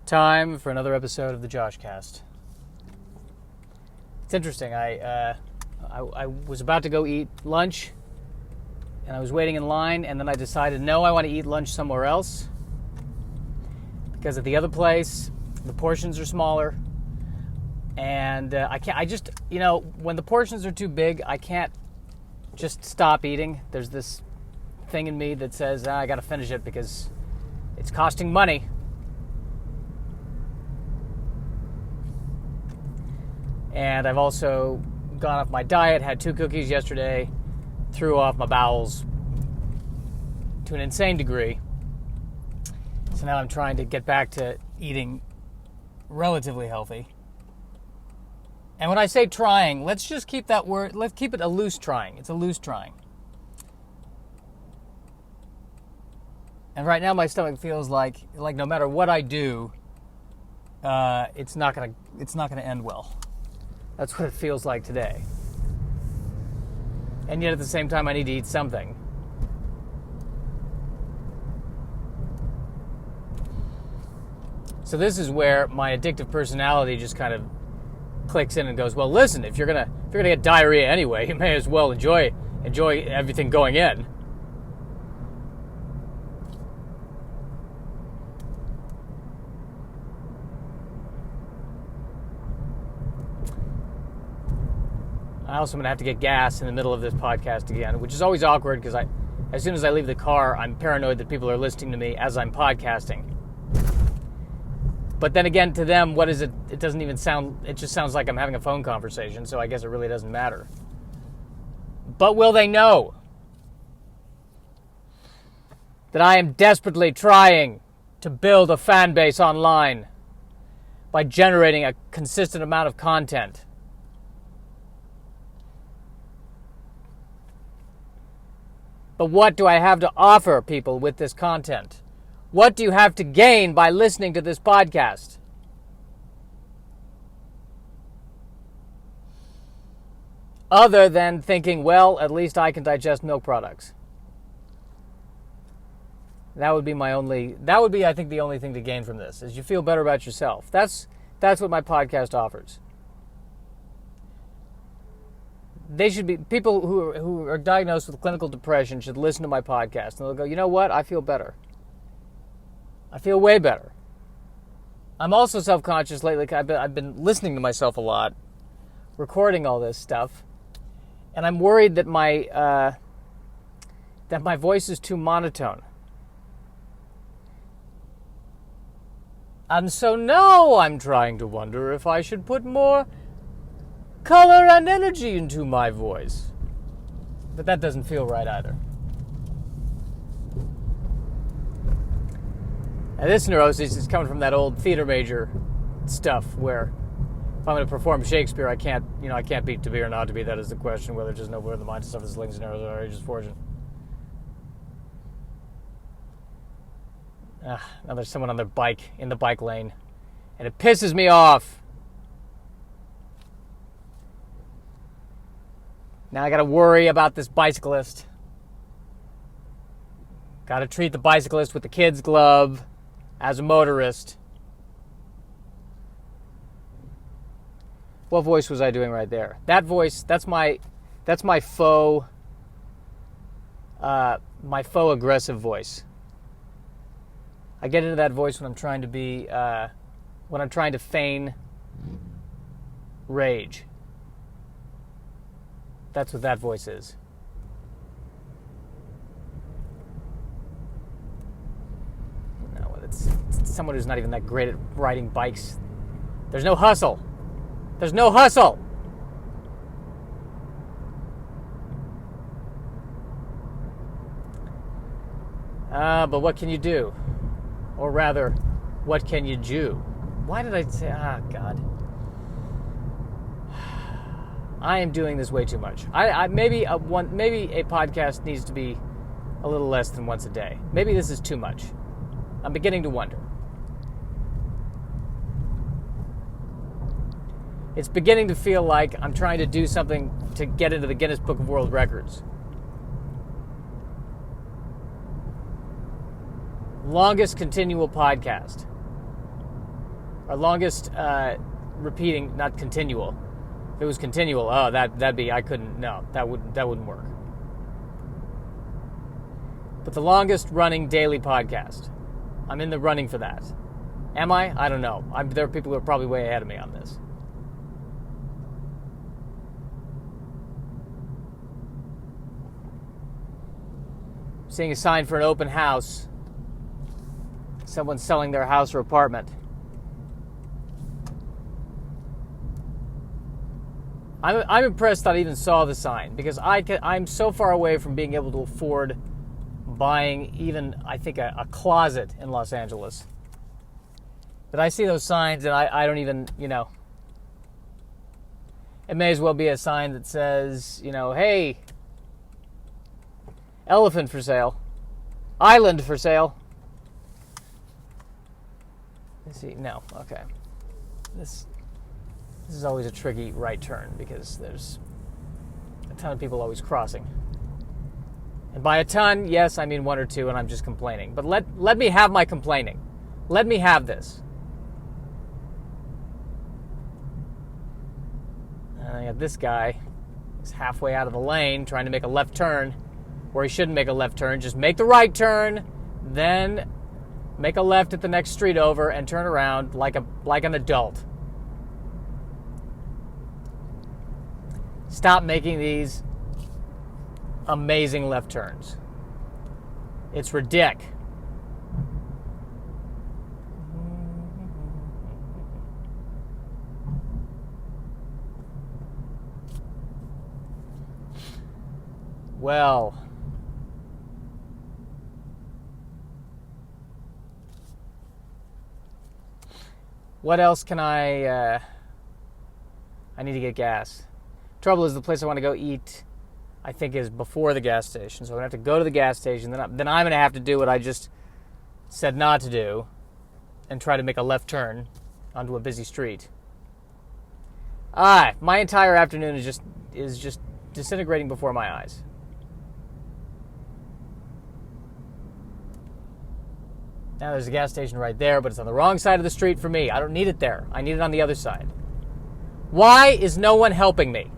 Time for another episode of the Joshcast. It's interesting. I was about to go eat lunch, and I was waiting in line, and then I decided, no, I want to eat lunch somewhere else, because at the other place, the portions are smaller, and I can't. I just, when the portions are too big, I can't just stop eating. There's this thing in me that says, I got to finish it because it's costing money. And I've also gone off my diet, had 2 cookies yesterday, threw off my bowels to an insane degree. So now I'm trying to get back to eating relatively healthy. And when I say trying, let's just keep that word, let's keep it a loose trying. It's a loose trying. And right now my stomach feels like no matter what I do, it's not gonna end well. That's what it feels like today. And yet at the same time, I need to eat something. So this is where my addictive personality just kind of clicks in and goes, well, listen, if you're gonna get diarrhea anyway, you may as well enjoy everything going in. I also am going to have to get gas in the middle of this podcast again, which is always awkward because as soon as I leave the car, I'm paranoid that people are listening to me as I'm podcasting. But then again, to them, what is it? It doesn't even sound, it just sounds like I'm having a phone conversation, so I guess it really doesn't matter. But will they know that I am desperately trying to build a fan base online by generating a consistent amount of content? But what do I have to offer people with this content? What do you have to gain by listening to this podcast? Other than thinking, well, at least I can digest milk products. That would be, I think, the only thing to gain from this, is you feel better about yourself. That's what my podcast offers. They should be, people who are diagnosed with clinical depression should listen to my podcast, and they'll go, you know what, I feel better. I feel way better. I'm also self-conscious lately. I've been listening to myself a lot, recording all this stuff, and I'm worried that my voice is too monotone. And so now I'm trying to wonder if I should put more color and energy into my voice. But that doesn't feel right either. And this neurosis is coming from that old theater major stuff where if I'm going to perform Shakespeare, I can't beat to be or not to be. That is the question, whether just know where the mind suffers slings and arrows or ages fortune. Now there's someone on their bike in the bike lane, and it pisses me off. Now I got to worry about this bicyclist. Got to treat the bicyclist with the kid's glove as a motorist. What voice was I doing right there? That voice, that's my faux aggressive voice. I get into that voice when I'm trying to feign rage. That's what that voice is. No, it's someone who's not even that great at riding bikes. There's no hustle. There's no hustle. But what can you do? Or rather, what can you do? Why did I say, God. I am doing this way too much. Maybe a podcast needs to be a little less than once a day. Maybe this is too much. I'm beginning to wonder. It's beginning to feel like I'm trying to do something to get into the Guinness Book of World Records. Longest continual podcast. Our longest repeating, not continual. If it was continual, that'd be, I couldn't, no, that wouldn't work. But the longest running daily podcast, I'm in the running for that. Am I? I don't know. There are people who are probably way ahead of me on this. Seeing a sign for an open house. Someone's selling their house or apartment. I'm impressed that I even saw the sign, because I'm so far away from being able to afford buying even, I think, a closet in Los Angeles, that I see those signs and I don't even, it may as well be a sign that says, hey, elephant for sale, island for sale. Let's see, no, okay. This is always a tricky right turn, because there's a ton of people always crossing. And by a ton, yes, I mean one or two, and I'm just complaining. But let me have my complaining. Let me have this. And I got this guy. He's halfway out of the lane, trying to make a left turn, where he shouldn't make a left turn. Just make the right turn, then make a left at the next street over, and turn around like an adult. Stop making these amazing left turns. It's ridiculous. Well, what else can I need to get gas. Trouble is, the place I want to go eat, I think, is before the gas station. So I'm going to have to go to the gas station. Then I'm going to have to do what I just said not to do and try to make a left turn onto a busy street. My entire afternoon is just disintegrating before my eyes. Now there's a gas station right there, but it's on the wrong side of the street for me. I don't need it there. I need it on the other side. Why is no one helping me?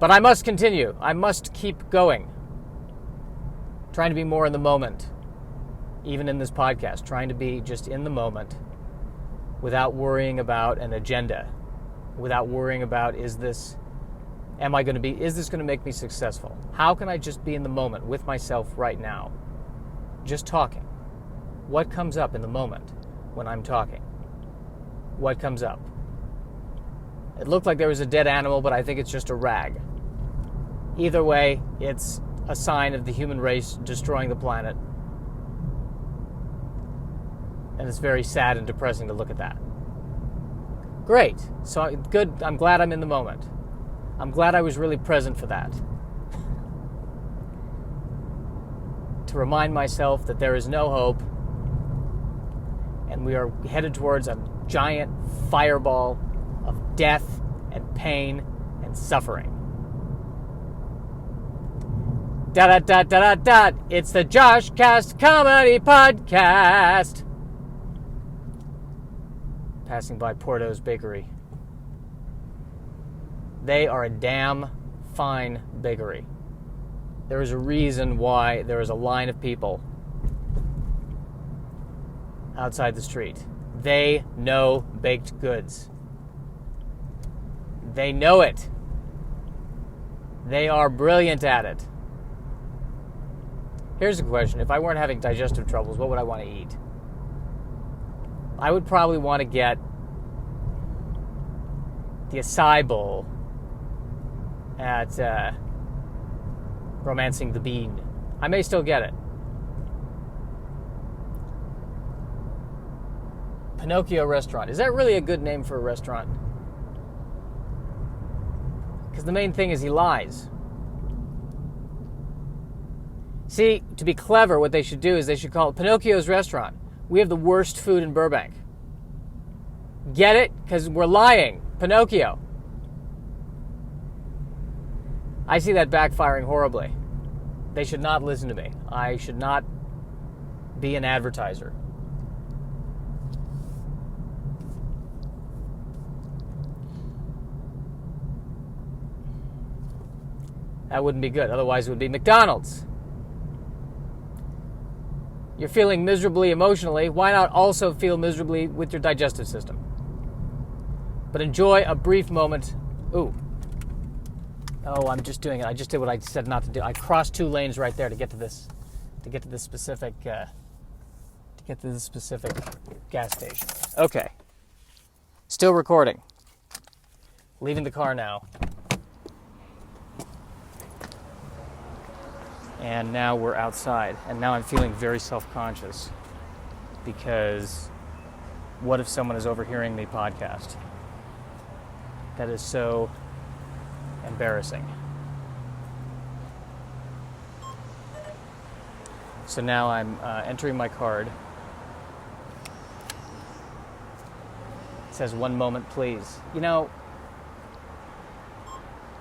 But I must continue. I must keep going. Trying to be more in the moment. Even in this podcast. Trying to be just in the moment. Without worrying about an agenda. Without worrying about, is this going to make me successful? How can I just be in the moment with myself right now? Just talking. What comes up in the moment when I'm talking? What comes up? It looked like there was a dead animal, but I think it's just a rag. Either way, it's a sign of the human race destroying the planet. And it's very sad and depressing to look at that. Great. So good. I'm glad I'm in the moment. I'm glad I was really present for that. To remind myself that there is no hope, and we are headed towards a giant fireball of death and pain and suffering. Da-da-da-da-da-da. It's the Josh Cast Comedy Podcast. Passing by Porto's Bakery. They are a damn fine bakery. There is a reason why there is a line of people outside the street. They know baked goods. They know it. They are brilliant at it. Here's a question. If I weren't having digestive troubles, what would I want to eat? I would probably want to get the acai bowl at Romancing the Bean. I may still get it. Pinocchio Restaurant. Is that really a good name for a restaurant? Because the main thing is he lies. See, to be clever, what they should do is they should call it Pinocchio's Restaurant. We have the worst food in Burbank. Get it? Because we're lying. Pinocchio. I see that backfiring horribly. They should not listen to me. I should not be an advertiser. That wouldn't be good. Otherwise, it would be McDonald's. You're feeling miserably emotionally. Why not also feel miserably with your digestive system? But enjoy a brief moment. Ooh. Oh, I'm just doing it. I just did what I said not to do. I crossed 2 lanes right there to get to this specific gas station. Okay. Still recording. Leaving the car now. And now we're outside. And now I'm feeling very self-conscious because what if someone is overhearing me podcast? That is so embarrassing. So now I'm entering my card. It says 1 moment, please. You know,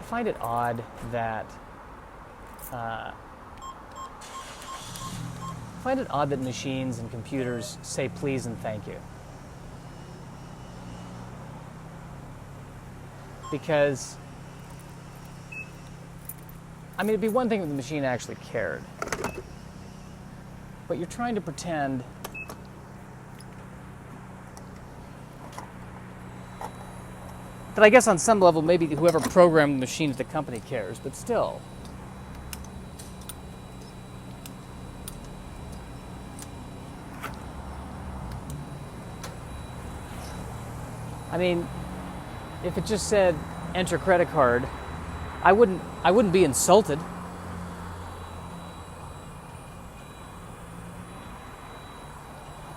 I find it odd that machines and computers say please and thank you. Because, I mean, it'd be one thing if the machine actually cared. But you're trying to pretend that I guess on some level maybe whoever programmed the machine at the company cares, but still. I mean, if it just said enter credit card, I wouldn't be insulted.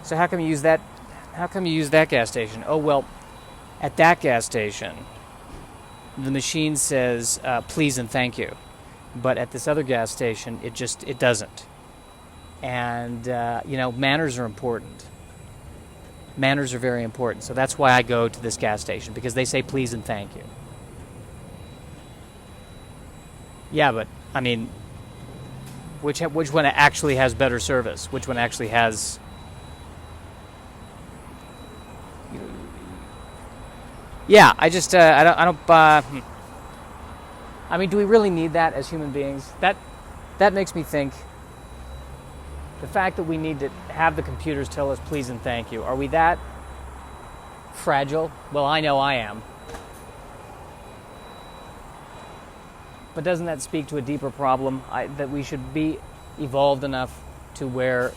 So how come you use that gas station? Oh well, at that gas station, the machine says please and thank you, but at this other gas station, it doesn't. And manners are important. Manners are very important. So that's why I go to this gas station, because they say please and thank you. Yeah, but I mean, which one actually has better service? Which one actually has? Yeah, I don't. I mean, do we really need that as human beings? That makes me think. The fact that we need to have the computers tell us please and thank you, are we that fragile? Well, I know I am. But doesn't that speak to a deeper problem? That we should be evolved enough to where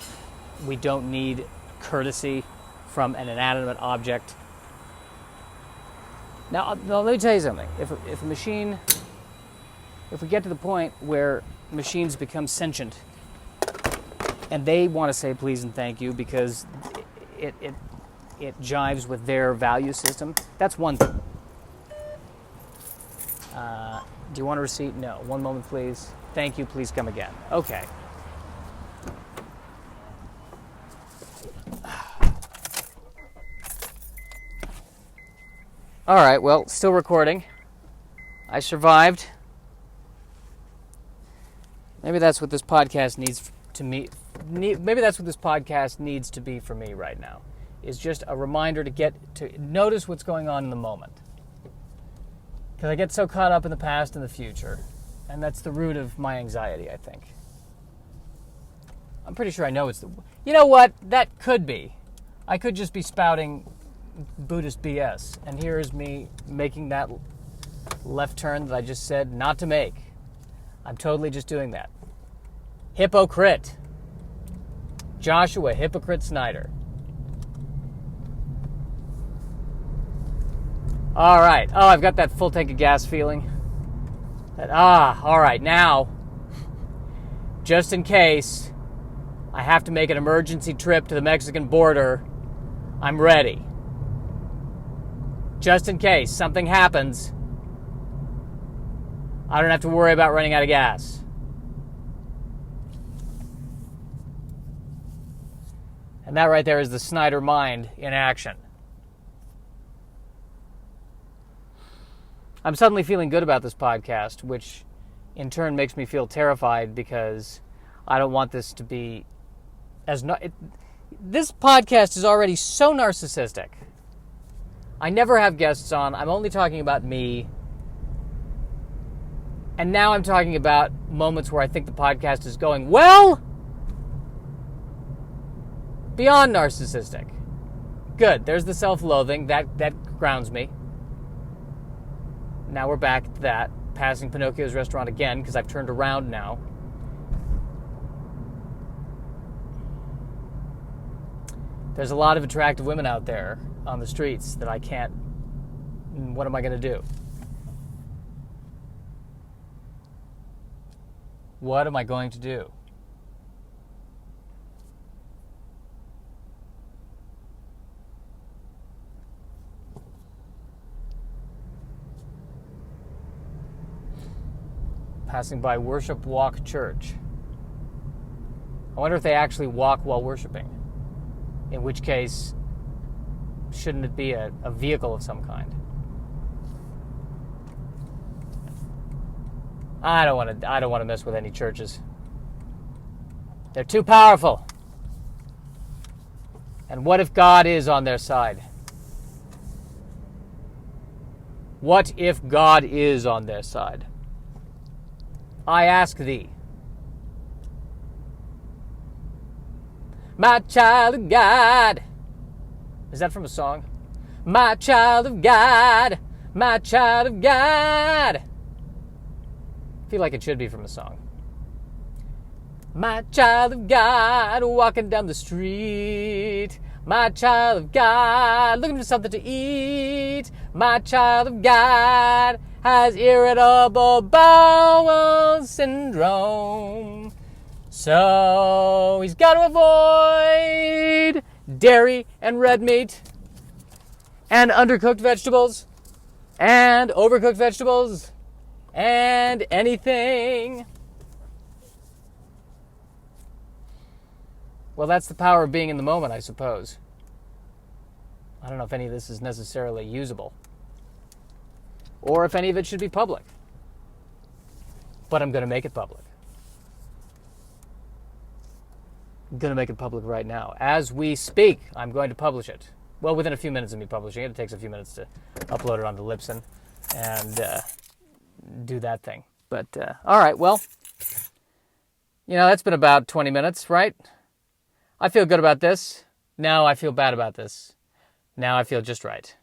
we don't need courtesy from an inanimate object? Now, let me tell you something. If we get to the point where machines become sentient, and they want to say please and thank you because it jives with their value system, that's one thing. Do you want a receipt? No. 1 moment, please. Thank you. Please come again. Okay. All right. Well, still recording. I survived. Maybe that's what this podcast needs to me. Maybe that's what this podcast needs to be for me right now. Is just a reminder to notice what's going on in the moment. Because I get so caught up in the past and the future. And that's the root of my anxiety, I think. I'm pretty sure I know it's the... You know what? That could be. I could just be spouting Buddhist BS. And here is me making that left turn that I just said not to make. I'm totally just doing that. Hypocrite. Joshua Hypocrite Snyder. All right. Oh, I've got that full tank of gas feeling. All right. Now, just in case I have to make an emergency trip to the Mexican border, I'm ready. Just in case something happens, I don't have to worry about running out of gas. And that right there is the Snyder mind in action. I'm suddenly feeling good about this podcast, which in turn makes me feel terrified because I don't want this to be this podcast is already so narcissistic. I never have guests on. I'm only talking about me. And now I'm talking about moments where I think the podcast is going, well, beyond narcissistic. Good. There's the self-loathing. That grounds me. Now we're back to that. Passing Pinocchio's restaurant again because I've turned around now. There's a lot of attractive women out there on the streets that I can't... What am I going to do? What am I going to do? Passing by Worship Walk Church. I wonder if they actually walk while worshiping. In which case, shouldn't it be a vehicle of some kind? I don't want to mess with any churches. They're too powerful. And what if God is on their side? What if God is on their side? I ask thee. My child of God. Is that from a song? My child of God. My child of God. I feel like it should be from a song. My child of God walking down the street. My child of God looking for something to eat. My child of God has irritable bowel syndrome. So he's got to avoid dairy and red meat and undercooked vegetables and overcooked vegetables and anything. Well, that's the power of being in the moment, I suppose. I don't know if any of this is necessarily usable or if any of it should be public. But I'm going to make it public. I'm going to make it public right now. As we speak, I'm going to publish it. Well, within a few minutes of me publishing it. It takes a few minutes to upload it onto Libsyn and do that thing. But, all right, well, that's been about 20 minutes, right? I feel good about this. Now I feel bad about this. Now I feel just right.